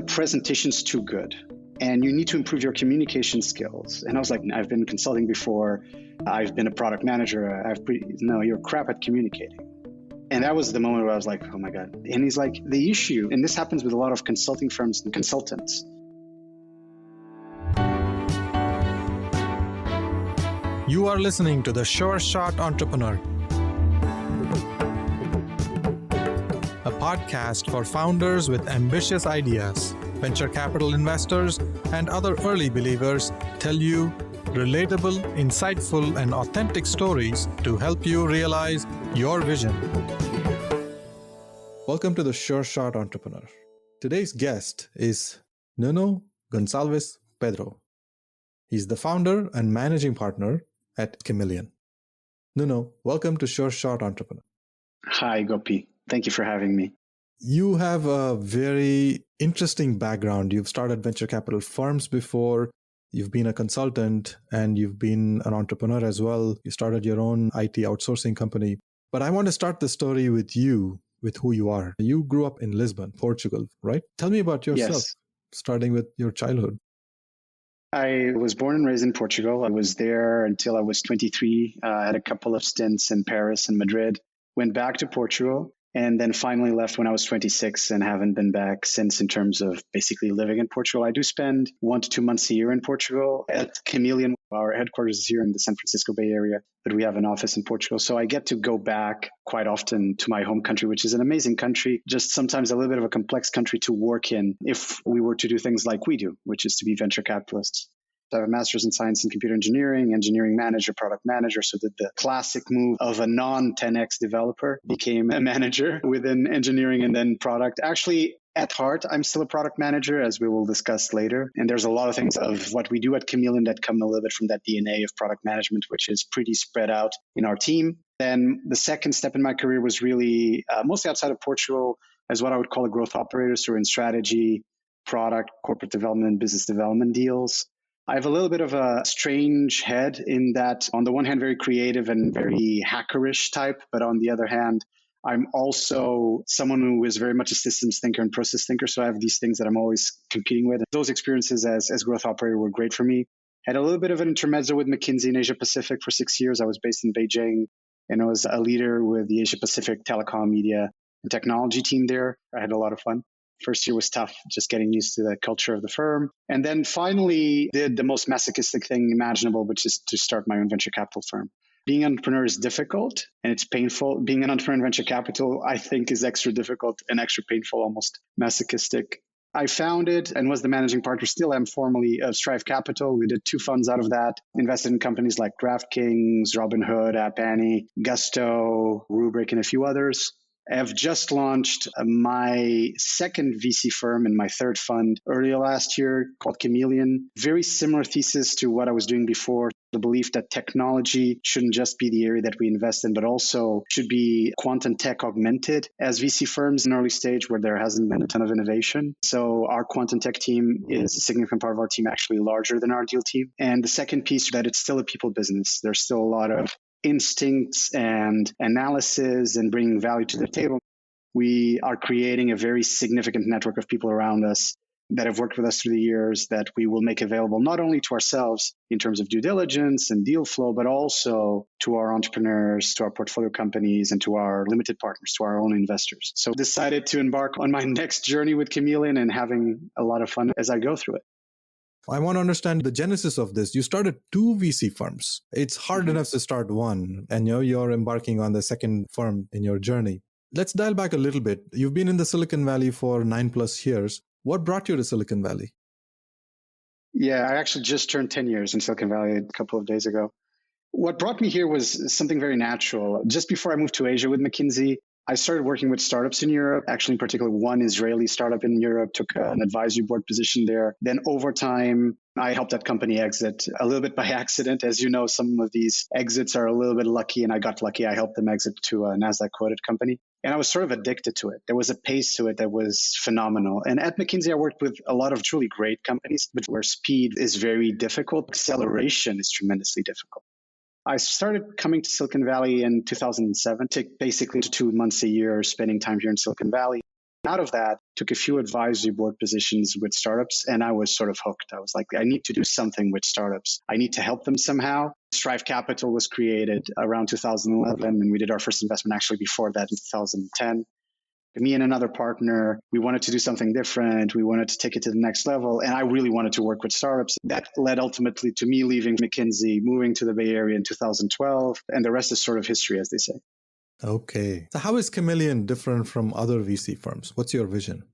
the presentation's too good and you need to improve your communication skills. And I was like, I've been consulting before. I've been a product manager. No, you're crap at communicating. And that was the moment where I was like, oh my God. And he's like, the issue, and this happens with a lot of consulting firms and consultants. You are listening to The Sure Shot Entrepreneur, a podcast for founders with ambitious ideas. Venture capital investors and other early believers tell you relatable, insightful, and authentic stories to help you realize your vision. Welcome to The Sure Shot Entrepreneur. Today's guest is Nuno Gonçalves Pedro. He's the founder and managing partner at Chameleon. Nuno, welcome to Sure Shot Entrepreneur. Hi, Gopi. Thank you for having me. You have a very interesting background. You've started venture capital firms before. You've been a consultant and you've been an entrepreneur as well. You started your own IT outsourcing company. But I want to start the story with you, with who you are. You grew up in Lisbon, Portugal, right? Tell me about yourself, Yes. Starting with your childhood. I was born and raised in Portugal. I was there until I was 23. I had a couple of stints in Paris and Madrid, went back to Portugal, and then finally left when I was 26 and haven't been back since in terms of basically living in Portugal. I do spend 1 to 2 months a year in Portugal at Chameleon. Our headquarters is here in the San Francisco Bay Area, but we have an office in Portugal. So I get to go back quite often to my home country, which is an amazing country, just sometimes a little bit of a complex country to work in if we were to do things like we do, which is to be venture capitalists. I have a master's in science and computer engineering manager, product manager. So that the classic move of a non-10x developer became a manager within engineering and then product. Actually, at heart, I'm still a product manager, as we will discuss later. And there's a lot of things of what we do at Chameleon that come a little bit from that DNA of product management, which is pretty spread out in our team. Then the second step in my career was really mostly outside of Portugal as what I would call a growth operator. So in strategy, product, corporate development, business development deals. I have a little bit of a strange head in that, on the one hand, very creative and very hackerish type, but on the other hand, I'm also someone who is very much a systems thinker and process thinker. So I have these things that I'm always competing with. Those experiences as growth operator were great for me. Had a little bit of an intermezzo with McKinsey in Asia Pacific for 6 years. I was based in Beijing and I was a leader with the Asia Pacific telecom, media, and technology team there. I had a lot of fun. First year was tough, just getting used to the culture of the firm. And then finally did the most masochistic thing imaginable, which is to start my own venture capital firm. Being an entrepreneur is difficult and it's painful. Being an entrepreneur in venture capital, I think, is extra difficult and extra painful, almost masochistic. I founded and was the managing partner, still am formally, of Strive Capital. We did 2 funds out of that, invested in companies like DraftKings, Robinhood, App Annie, Gusto, Rubrik, and a few others. I have just launched my second VC firm and my third fund earlier last year called Chameleon. Very similar thesis to what I was doing before. The belief that technology shouldn't just be the area that we invest in, but also should be quantum tech augmented as VC firms in early stage where there hasn't been a ton of innovation. So our quantum tech team is a significant part of our team, actually larger than our deal team. And the second piece, that it's still a people business. There's still a lot of instincts and analysis and bringing value to the table. We are creating a very significant network of people around us that have worked with us through the years that we will make available not only to ourselves in terms of due diligence and deal flow, but also to our entrepreneurs, to our portfolio companies, and to our limited partners, to our own investors. So decided to embark on my next journey with Chameleon and having a lot of fun as I go through it. I want to understand the genesis of this. You started 2 VC firms. It's hard enough to start one, and you're embarking on the second firm in your journey. Let's dial back a little bit. You've been in the Silicon Valley for 9+ years. What brought you to Silicon Valley? Yeah, I actually just turned 10 years in Silicon Valley a couple of days ago. What brought me here was something very natural. Just before I moved to Asia with McKinsey, I started working with startups in Europe, actually in particular one Israeli startup in Europe, took an advisory board position there. Then over time, I helped that company exit a little bit by accident. As you know, some of these exits are a little bit lucky, and I got lucky. I helped them exit to a NASDAQ quoted company. And I was sort of addicted to it. There was a pace to it that was phenomenal. And at McKinsey, I worked with a lot of truly great companies, but where speed is very difficult, acceleration is tremendously difficult. I started coming to Silicon Valley in 2007, took basically 2 months a year spending time here in Silicon Valley. Out of that, took a few advisory board positions with startups, and I was sort of hooked. I was like, I need to do something with startups. I need to help them somehow. Strive Capital was created around 2011, and we did our first investment actually before that in 2010. Me and another partner, we wanted to do something different. We wanted to take it to the next level. And I really wanted to work with startups. That led ultimately to me leaving McKinsey, moving to the Bay Area in 2012. And the rest is sort of history, as they say. Okay. So how is Chameleon different from other VC firms? What's your vision?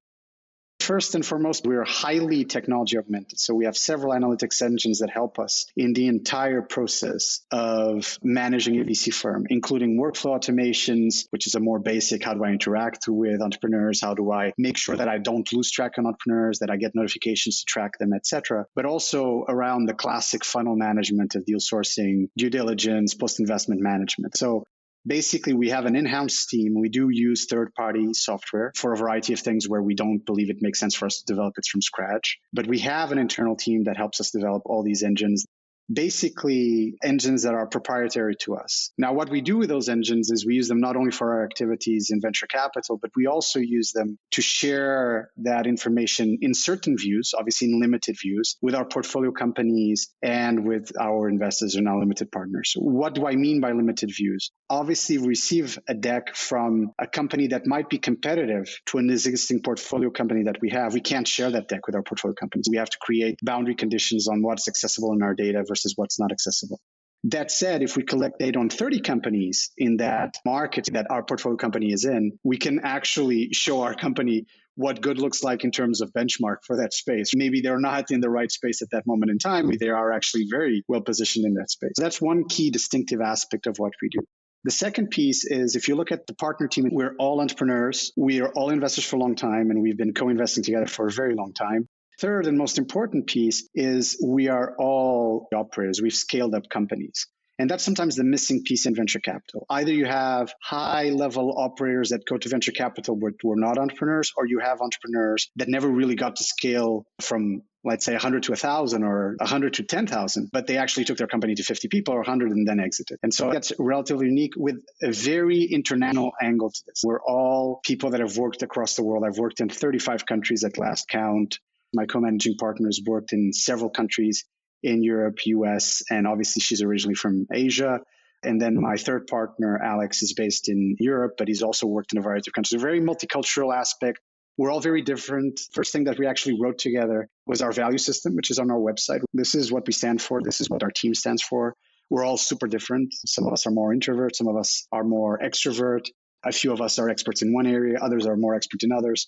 First and foremost, we're highly technology augmented. So we have several analytics engines that help us in the entire process of managing a VC firm, including workflow automations, which is a more basic, how do I interact with entrepreneurs? How do I make sure that I don't lose track on entrepreneurs, that I get notifications to track them, etc. But also around the classic funnel management of deal sourcing, due diligence, post-investment management. So basically, we have an in-house team. We do use third-party software for a variety of things where we don't believe it makes sense for us to develop it from scratch. But we have an internal team that helps us develop all these engines, basically engines that are proprietary to us. Now, what we do with those engines is we use them not only for our activities in venture capital, but we also use them to share that information in certain views, obviously in limited views, with our portfolio companies and with our investors and our limited partners. What do I mean by limited views? Obviously, we receive a deck from a company that might be competitive to an existing portfolio company that we have. We can't share that deck with our portfolio companies. We have to create boundary conditions on what's accessible in our data versus what's not accessible. That said, if we collect data on 30 companies in that market that our portfolio company is in, we can actually show our company what good looks like in terms of benchmark for that space. Maybe they're not in the right space at that moment in time. They are actually very well positioned in that space. That's one key distinctive aspect of what we do. The second piece is if you look at the partner team, we're all entrepreneurs. We are all investors for a long time, and we've been co-investing together for a very long time. Third and most important piece is we are all operators. We've scaled up companies. And that's sometimes the missing piece in venture capital. Either you have high-level operators that go to venture capital but were not entrepreneurs, or you have entrepreneurs that never really got to scale from, let's say, 100 to 1,000 or 100 to 10,000, but they actually took their company to 50 people or 100 and then exited. And so that's relatively unique with a very international angle to this. We're all people that have worked across the world. I've worked in 35 countries at last count. My co-managing partner has worked in several countries in Europe, US, and obviously she's originally from Asia. And then my third partner, Alex, is based in Europe, but he's also worked in a variety of countries. A very multicultural aspect. We're all very different. First thing that we actually wrote together was our value system, which is on our website. This is what we stand for. This is what our team stands for. We're all super different. Some of us are more introvert. Some of us are more extrovert. A few of us are experts in one area. Others are more expert in others.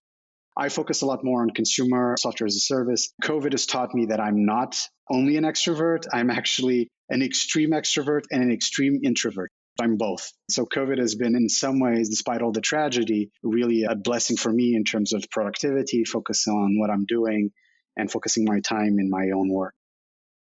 I focus a lot more on consumer software as a service. COVID has taught me that I'm not only an extrovert, I'm actually an extreme extrovert and an extreme introvert. I'm both. So COVID has been in some ways, despite all the tragedy, really a blessing for me in terms of productivity, focus on what I'm doing and focusing my time in my own work.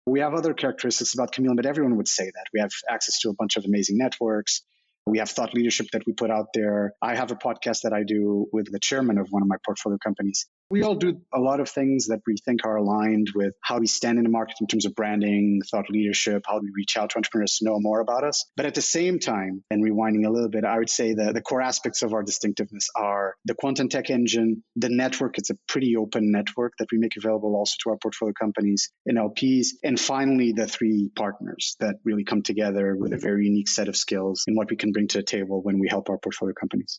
We have other characteristics about Chameleon, but everyone would say that. We have access to a bunch of amazing networks. We have thought leadership that we put out there. I have a podcast that I do with the chairman of one of my portfolio companies. We all do a lot of things that we think are aligned with how we stand in the market in terms of branding, thought leadership, how we reach out to entrepreneurs to know more about us. But at the same time, and rewinding a little bit, I would say the core aspects of our distinctiveness are the quantum tech engine, the network. It's a pretty open network that we make available also to our portfolio companies and LPs. And finally, the three partners that really come together with a very unique set of skills and what we can bring to the table when we help our portfolio companies.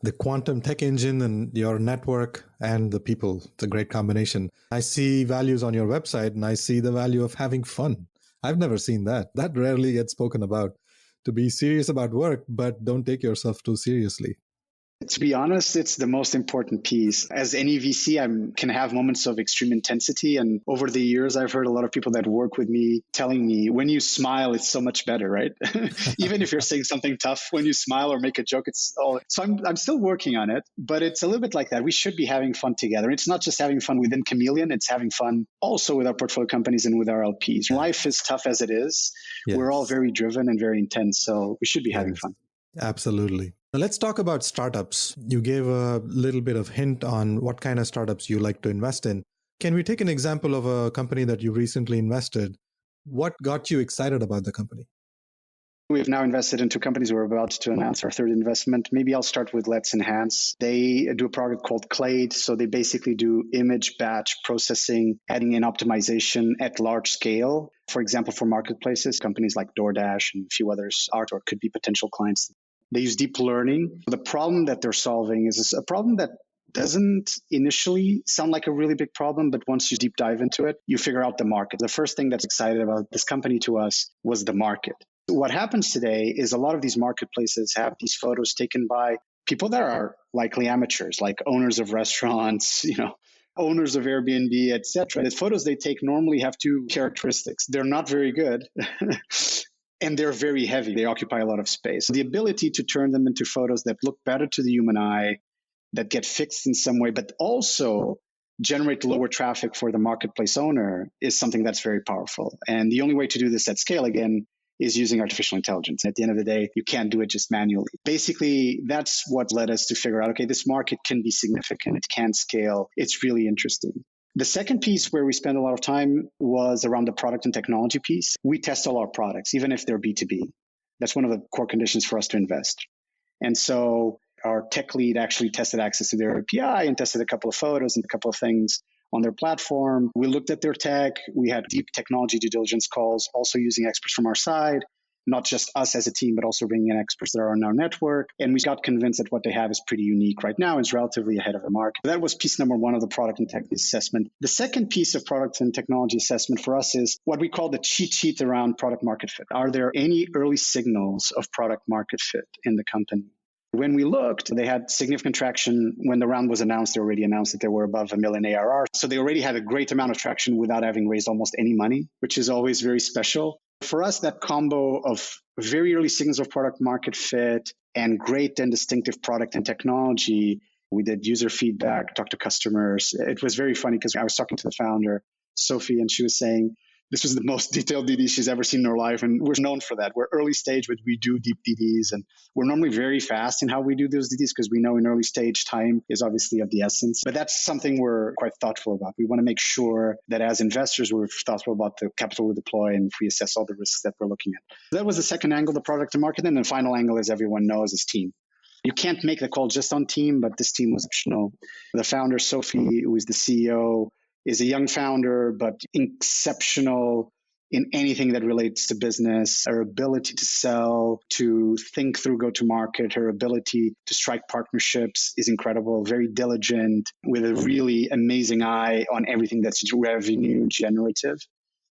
The quantum tech engine and your network and the people, it's a great combination. I see values on your website and I see the value of having fun. I've never seen that. That rarely gets spoken about. To be serious about work, but don't take yourself too seriously. To be honest, it's the most important piece. As any VC, I can have moments of extreme intensity. And over the years, I've heard a lot of people that work with me telling me, when you smile, it's so much better, right? Even if you're saying something tough, when you smile or make a joke, it's all. So I'm still working on it, but it's a little bit like that. We should be having fun together. It's not just having fun within Chameleon, it's having fun also with our portfolio companies and with our LPs. Life is tough as it is. Yes. We're all very driven and very intense, so we should be having fun. Absolutely. Now let's talk about startups. You gave a little bit of hint on what kind of startups you like to invest in. Can we take an example of a company that you recently invested? What got you excited about the company? We've now invested in two companies. We're about to announce our third investment. Maybe I'll start with Let's Enhance. They do a product called Clade. So they basically do image batch processing, adding in optimization at large scale. For example, for marketplaces, companies like DoorDash and a few others are or could be potential clients. They use deep learning. The problem that they're solving is a problem that doesn't initially sound like a really big problem, but once you deep dive into it, you figure out the market. The first thing that's excited about this company to us was the market. What happens today is a lot of these marketplaces have these photos taken by people that are likely amateurs, like owners of restaurants, owners of Airbnb, etc. The photos they take normally have two characteristics. They're not very good and they're very heavy. They occupy a lot of space. The ability to turn them into photos that look better to the human eye, that get fixed in some way, but also generate lower traffic for the marketplace owner is something that's very powerful. And the only way to do this at scale, again, is using artificial intelligence. At the end of the day, you can't do it just manually. Basically, that's what led us to figure out, okay, this market can be significant. It can scale. It's really interesting. The second piece where we spent a lot of time was around the product and technology piece. We test all our products, even if they're B2B. That's one of the core conditions for us to invest. And so our tech lead actually tested access to their API and tested a couple of photos and a couple of things on their platform. We looked at their tech. We had deep technology due diligence calls, also using experts from our side, not just us as a team, but also bringing in experts that are in our network. And we got convinced that what they have is pretty unique right now and is relatively ahead of the market. That was piece number one of the product and tech assessment. The second piece of product and technology assessment for us is what we call the cheat sheet around product market fit. Are there any early signals of product market fit in the company? When we looked, they had significant traction. When the round was announced, they already announced that they were above $1 million ARR. So they already had a great amount of traction without having raised almost any money, which is always very special. For us, that combo of very early signals of product market fit and great and distinctive product and technology, we did user feedback, talked to customers. It was very funny because I was talking to the founder, Sophie, and she was saying, this was the most detailed DD she's ever seen in her life. And we're known for that. We're early stage, but we do deep DDs. And we're normally very fast in how we do those DDs because we know in early stage time is obviously of the essence. But that's something we're quite thoughtful about. We want to make sure that as investors, we're thoughtful about the capital we deploy and we assess all the risks that we're looking at. That was the second angle, the product and market. And the final angle, as everyone knows, is team. You can't make the call just on team, but this team was exceptional. The founder, Sophie, who is the CEO, is a young founder, but exceptional in anything that relates to business. Her ability to sell, to think through go-to-market, her ability to strike partnerships is incredible, very diligent, with a really amazing eye on everything that's revenue generative.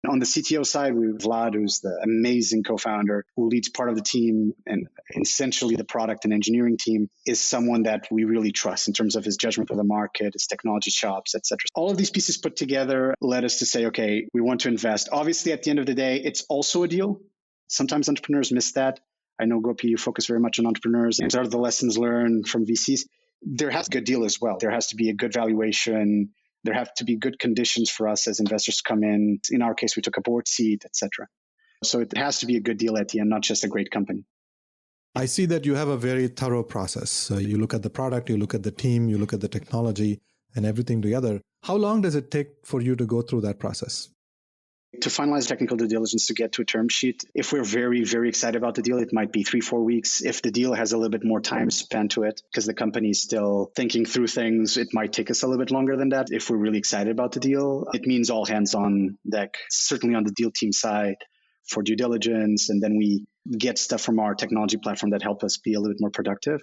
On the CTO side, we have Vlad, who's the amazing co-founder who leads part of the team, and essentially the product and engineering team is someone that we really trust in terms of his judgment of the market, his technology chops, etc. All of these pieces put together led us to say, okay, we want to invest. Obviously, at the end of the day, it's also a deal. Sometimes entrepreneurs miss that. I know, Gopi, you focus very much on entrepreneurs and are the lessons learned from VCs. There has to be a good deal as well. There has to be a good valuation. There have to be good conditions for us as investors to come in. In our case, we took a board seat, etc. So it has to be a good deal at the end, not just a great company. I see that you have a very thorough process. So you look at the product, you look at the team, you look at the technology and everything together. How long does it take for you to go through that process? To finalize technical due diligence to get to a term sheet, if we're very, very excited about the deal, it might be 3-4 weeks. If the deal has a little bit more time spent to it, because the company is still thinking through things, it might take us a little bit longer than that. If we're really excited about the deal, it means all hands on deck, certainly on the deal team side for due diligence. And then we get stuff from our technology platform that help us be a little bit more productive.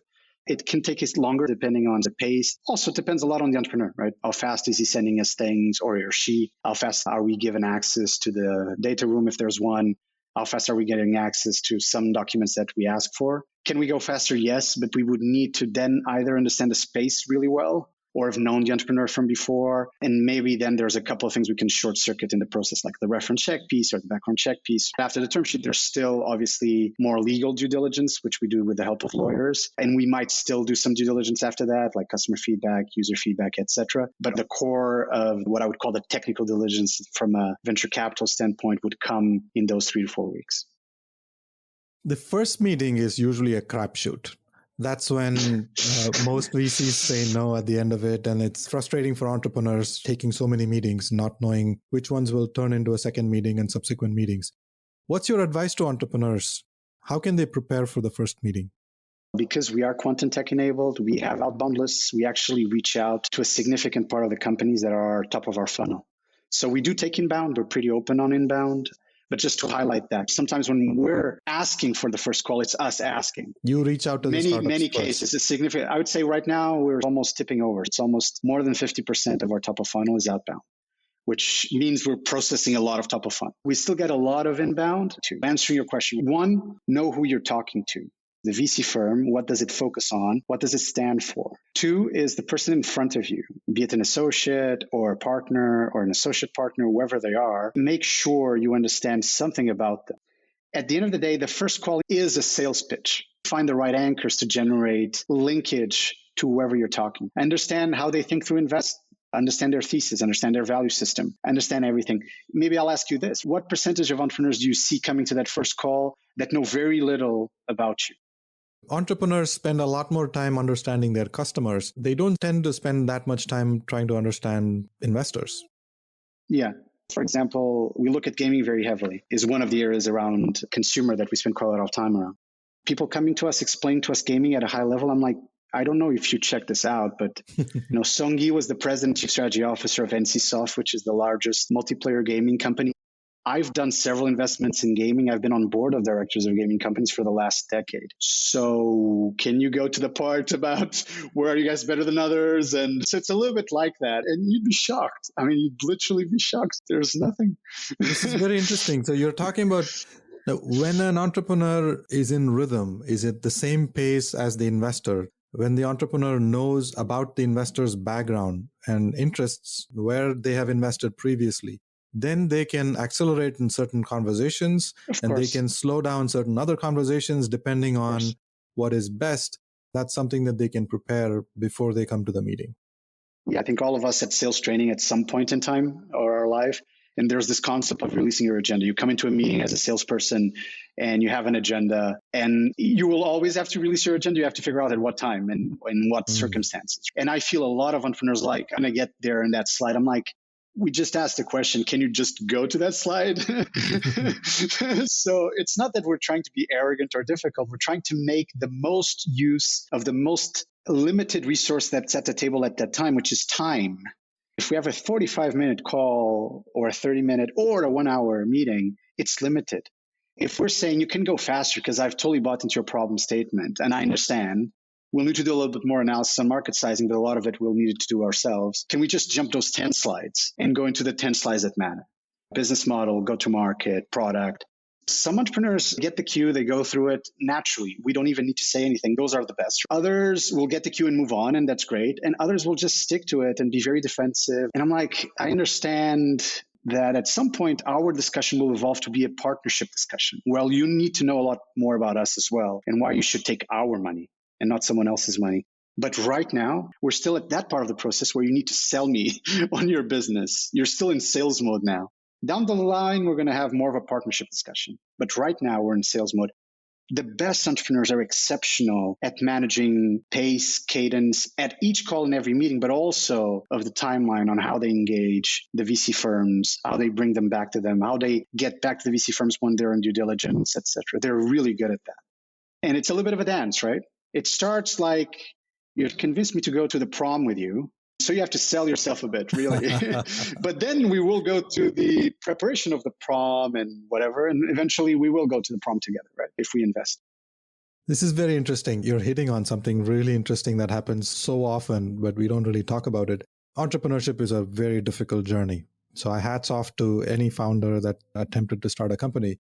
It can take us longer depending on the pace. Also, it depends a lot on the entrepreneur, right? How fast is he sending us things, or he or she? How fast are we given access to the data room if there's one? How fast are we getting access to some documents that we ask for? Can we go faster? Yes, but we would need to then either understand the space really well or have known the entrepreneur from before. And maybe then there's a couple of things we can short circuit in the process, like the reference check piece or the background check piece. After the term sheet, there's still obviously more legal due diligence, which we do with the help of lawyers. And we might still do some due diligence after that, like customer feedback, user feedback, etc. But the core of what I would call the technical diligence from a venture capital standpoint would come in those 3 to 4 weeks. The first meeting is usually a crapshoot. That's when most VCs say no at the end of it. And it's frustrating for entrepreneurs taking so many meetings, not knowing which ones will turn into a second meeting and subsequent meetings. What's your advice to entrepreneurs? How can they prepare for the first meeting? Because we are quantum tech enabled, we have outbound lists. We actually reach out to a significant part of the companies that are top of our funnel. So we do take inbound. We're pretty open on inbound. But just to highlight that, sometimes when we're asking for the first call, it's us asking. You reach out to the startups many first. cases. It's significant. I would say right now we're almost tipping over. It's almost more than 50% of our top of funnel is outbound, which means we're processing a lot of top of funnel. We still get a lot of inbound. To answer your question, one, know who you're talking to. The VC firm, what does it focus on? What does it stand for? Two is the person in front of you, be it an associate or a partner or an associate partner, whoever they are. Make sure you understand something about them. At the end of the day, the first call is a sales pitch. Find the right anchors to generate linkage to whoever you're talking. Understand how they think through investment. Understand their thesis, understand their value system, understand everything. Maybe I'll ask you this. What percentage of entrepreneurs do you see coming to that first call that know very little about you? Entrepreneurs spend a lot more time understanding their customers. They don't tend to spend that much time trying to understand investors. Yeah. For example, we look at gaming very heavily, is one of the areas around consumer that we spend quite a lot of time around. People coming to us, explaining to us gaming at a high level. I'm like, I don't know if you check this out, but Songi was the president, chief strategy officer of NCSoft, which is the largest multiplayer gaming company. I've done several investments in gaming. I've been on board of directors of gaming companies for the last decade. So can you go to the part about where are you guys better than others? And so it's a little bit like that. And you'd be shocked. I mean, you'd literally be shocked. There's nothing. This is very interesting. So you're talking about when an entrepreneur is in rhythm, is it the same pace as the investor? When the entrepreneur knows about the investor's background and interests, where they have invested previously, then they can accelerate in certain conversations and they can slow down certain other conversations depending on what is best. That's something that they can prepare before they come to the meeting. Yeah, I think all of us at sales training at some point in time or our life, and there's this concept of releasing your agenda. You come into a meeting as a salesperson and you have an agenda, and you will always have to release your agenda. You have to figure out at what time and in what circumstances. And I feel a lot of entrepreneurs like, I'm going to get there in that slide. I'm like, we just asked the question, can you just go to that slide? So it's not that we're trying to be arrogant or difficult. We're trying to make the most use of the most limited resource that's at the table at that time, which is time. If we have a 45-minute call or a 30-minute or a 1-hour meeting, it's limited. If we're saying you can go faster because I've totally bought into your problem statement and I understand, we'll need to do a little bit more analysis on market sizing, but a lot of it we'll need to do ourselves. Can we just jump those 10 slides and go into the 10 slides that matter? Business model, go-to-market, product. Some entrepreneurs get the cue, they go through it naturally. We don't even need to say anything. Those are the best. Others will get the cue and move on, and that's great. And others will just stick to it and be very defensive. And I'm like, I understand that at some point our discussion will evolve to be a partnership discussion. Well, you need to know a lot more about us as well and why you should take our money and not someone else's money. But right now, we're still at that part of the process where you need to sell me on your business. You're still in sales mode now. Down the line, we're going to have more of a partnership discussion. But right now, we're in sales mode. The best entrepreneurs are exceptional at managing pace, cadence at each call and every meeting, but also of the timeline on how they engage the VC firms, how they bring them back to them, how they get back to the VC firms when they're in due diligence, etc. They're really good at that. And it's a little bit of a dance, right? It starts like you've convinced me to go to the prom with you. So you have to sell yourself a bit, really. But then we will go to the preparation of the prom and whatever. And eventually we will go to the prom together, right? If we invest. This is very interesting. You're hitting on something really interesting that happens so often, but we don't really talk about it. Entrepreneurship is a very difficult journey. So hats off to any founder that attempted to start a company.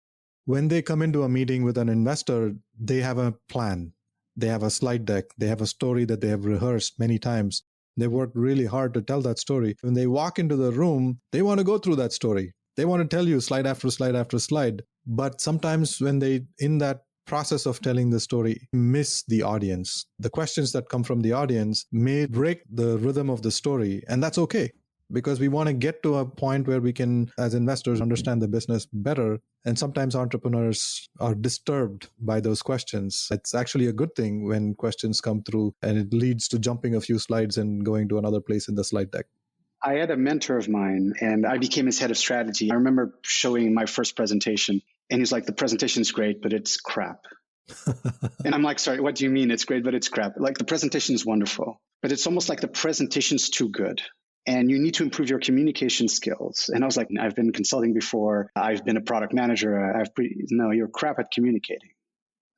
When they come into a meeting with an investor, they have a plan. They have a slide deck. They have a story that they have rehearsed many times. They worked really hard to tell that story. When they walk into the room, they want to go through that story. They want to tell you slide after slide after slide. But sometimes when they, in that process of telling the story, miss the audience, the questions that come from the audience may break the rhythm of the story. And that's okay, because we want to get to a point where we can, as investors, understand the business better. And sometimes entrepreneurs are disturbed by those questions. It's actually a good thing when questions come through and it leads to jumping a few slides and going to another place in the slide deck. I had a mentor of mine and I became his head of strategy. I remember showing my first presentation And he's like, the presentation is great, but it's crap. And I'm like, sorry, what do you mean it's great, but it's crap? Like the presentation is wonderful, but it's almost like the presentation's too good. And you need to improve your communication skills. And I was like, I've been consulting before. I've been a product manager. No, you're crap at communicating.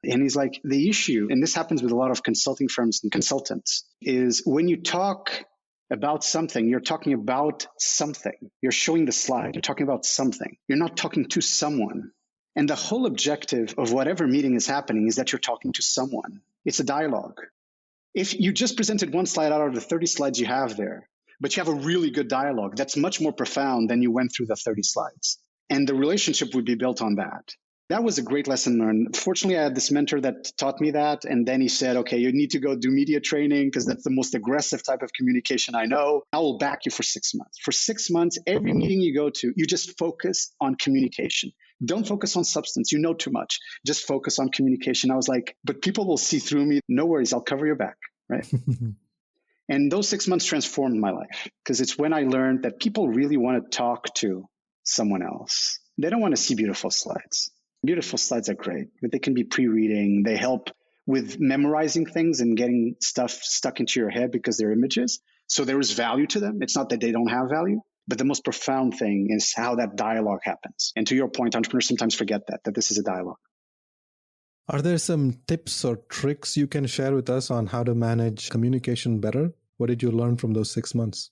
And he's like, the issue, and this happens with a lot of consulting firms and consultants, is when you talk about something, you're talking about something. You're showing the slide. You're talking about something. You're not talking to someone. And the whole objective of whatever meeting is happening is that you're talking to someone. It's a dialogue. If you just presented one slide out of the 30 slides you have there, but you have a really good dialogue, that's much more profound than you went through the 30 slides. And the relationship would be built on that. That was a great lesson learned. Fortunately, I had this mentor that taught me that. And then he said, okay, you need to go do media training because that's the most aggressive type of communication I know. I will back you for 6 months. For 6 months, every meeting you go to, you just focus on communication. Don't focus on substance. You know too much. Just focus on communication. I was like, but people will see through me. No worries. I'll cover your back. Right. And those 6 months transformed my life because it's when I learned that people really want to talk to someone else. They don't want to see beautiful slides. Beautiful slides are great, but they can be pre-reading. They help with memorizing things and getting stuff stuck into your head because they're images. So there is value to them. It's not that they don't have value, but the most profound thing is how that dialogue happens. And to your point, entrepreneurs sometimes forget that this is a dialogue. Are there some tips or tricks you can share with us on how to manage communication better? What did you learn from those 6 months?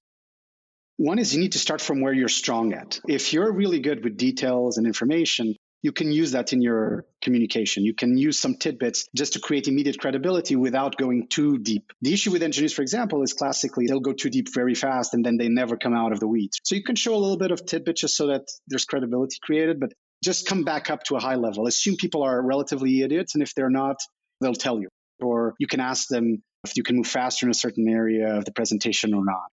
One is you need to start from where you're strong at. If you're really good with details and information, you can use that in your communication. You can use some tidbits just to create immediate credibility without going too deep. The issue with engineers, for example, is classically they'll go too deep very fast and then they never come out of the weeds. So you can show a little bit of tidbits just so that there's credibility created, but just come back up to a high level. Assume people are relatively idiots, and if they're not, they'll tell you. Or you can ask them if you can move faster in a certain area of the presentation or not.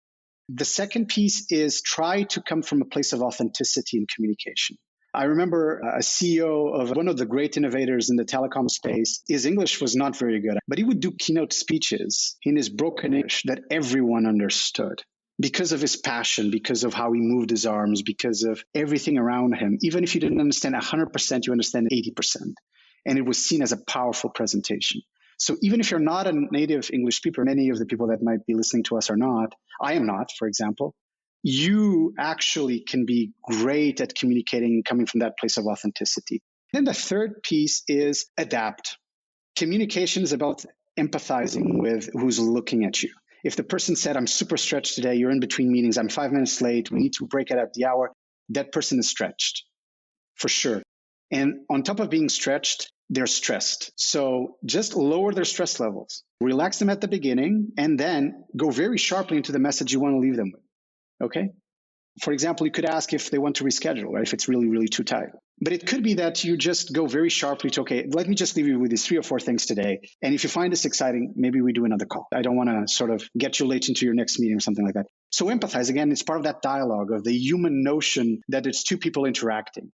The second piece is try to come from a place of authenticity in communication. I remember a CEO of one of the great innovators in the telecom space. His English was not very good, but he would do keynote speeches in his broken English that everyone understood because of his passion, because of how he moved his arms, because of everything around him. Even if you didn't understand 100%, you understand 80%. And it was seen as a powerful presentation. So even if you're not a native English speaker, many of the people that might be listening to us are not. I am not, for example. You actually can be great at communicating coming from that place of authenticity. Then the third piece is adapt. Communication is about empathizing with who's looking at you. If the person said, I'm super stretched today, you're in between meetings, I'm 5 minutes late, we need to break it at the hour, that person is stretched, for sure. And on top of being stretched, they're stressed. So just lower their stress levels, relax them at the beginning, and then go very sharply into the message you want to leave them with. Okay. For example, you could ask if they want to reschedule, right? If it's really, really too tight. But it could be that you just go very sharply to, okay, let me just leave you with these 3 or 4 things today. And if you find this exciting, maybe we do another call. I don't want to sort of get you late into your next meeting or something like that. So empathize, again, it's part of that dialogue of the human notion that it's two people interacting.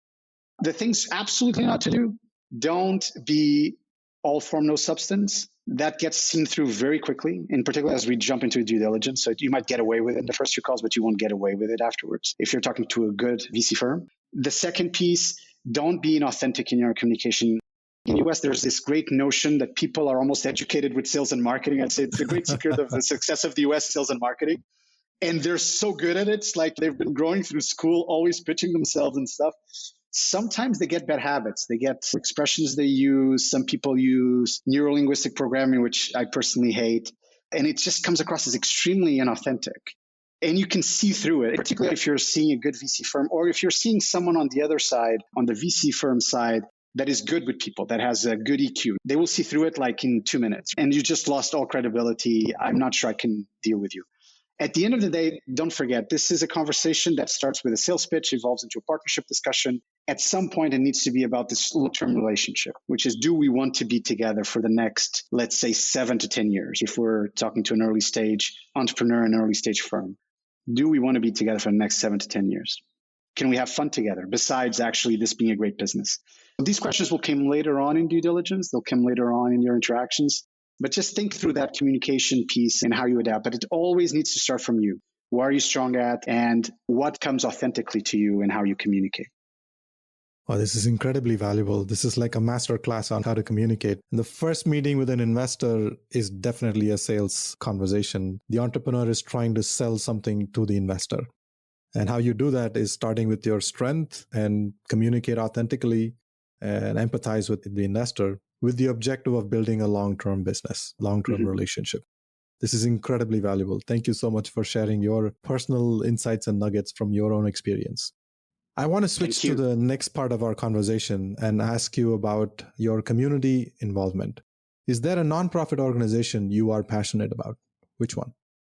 The things absolutely not to do, don't be all form, no substance. That gets seen through very quickly, in particular as we jump into due diligence. So you might get away with it in the first few calls, but you won't get away with it afterwards if you're talking to a good VC firm. The second piece, don't be inauthentic in your communication. In the US, there's this great notion that people are almost educated with sales and marketing. I'd say it's the great secret of the success of the US sales and marketing. And they're so good at it. It's like they've been growing through school, always pitching themselves and stuff. Sometimes they get bad habits. They get expressions they use. Some people use neuro-linguistic programming, which I personally hate. And it just comes across as extremely inauthentic. And you can see through it, particularly if you're seeing a good VC firm or if you're seeing someone on the other side, on the VC firm side, that is good with people, that has a good EQ. They will see through it like in 2 minutes. And you just lost all credibility. I'm not sure I can deal with you. At the end of the day, don't forget, this is a conversation that starts with a sales pitch, evolves into a partnership discussion. At some point, it needs to be about this long-term relationship, which is, do we want to be together for the next, let's say, 7 to 10 years? If we're talking to an early stage entrepreneur, an early stage firm, do we want to be together for the next 7 to 10 years? Can we have fun together besides actually this being a great business? These questions will come later on in due diligence. They'll come later on in your interactions. But just think through that communication piece and how you adapt. But it always needs to start from you. What are you strong at and what comes authentically to you and how you communicate? Oh, this is incredibly valuable. This is like a master class on how to communicate. And the first meeting with an investor is definitely a sales conversation. The entrepreneur is trying to sell something to the investor. And how you do that is starting with your strength and communicate authentically and empathize with the investor with the objective of building a long-term business, long-term relationship. This is incredibly valuable. Thank you so much for sharing your personal insights and nuggets from your own experience. I want to switch to the next part of our conversation and ask you about your community involvement. Is there a nonprofit organization you are passionate about? Which one?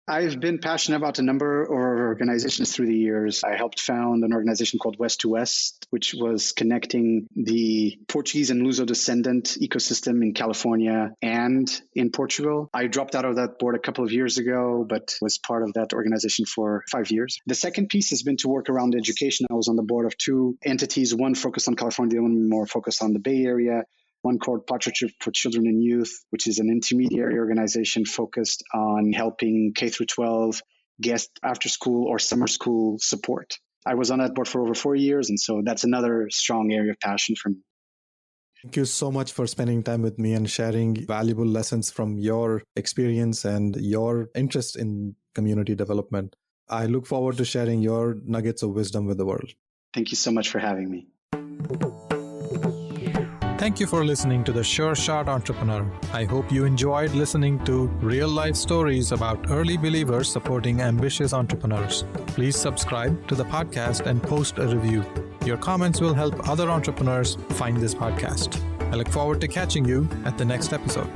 I've been passionate about a number of organizations through the years. I helped found an organization called West to West, which was connecting the Portuguese and Luso-descendant ecosystem in California and in Portugal. I dropped out of that board a couple of years ago, but was part of that organization for 5 years. The second piece has been to work around education. I was on the board of two entities, one focused on California, the other one more focused on the Bay Area. One called Partnership for Children and Youth, which is an intermediary organization focused on helping K through 12 get after school or summer school support. I was on that board for over 4 years, and so that's another strong area of passion for me. Thank you so much for spending time with me and sharing valuable lessons from your experience and your interest in community development. I look forward to sharing your nuggets of wisdom with the world. Thank you so much for having me. Thank you for listening to The Sure Shot Entrepreneur. I hope you enjoyed listening to real-life stories about early believers supporting ambitious entrepreneurs. Please subscribe to the podcast and post a review. Your comments will help other entrepreneurs find this podcast. I look forward to catching you at the next episode.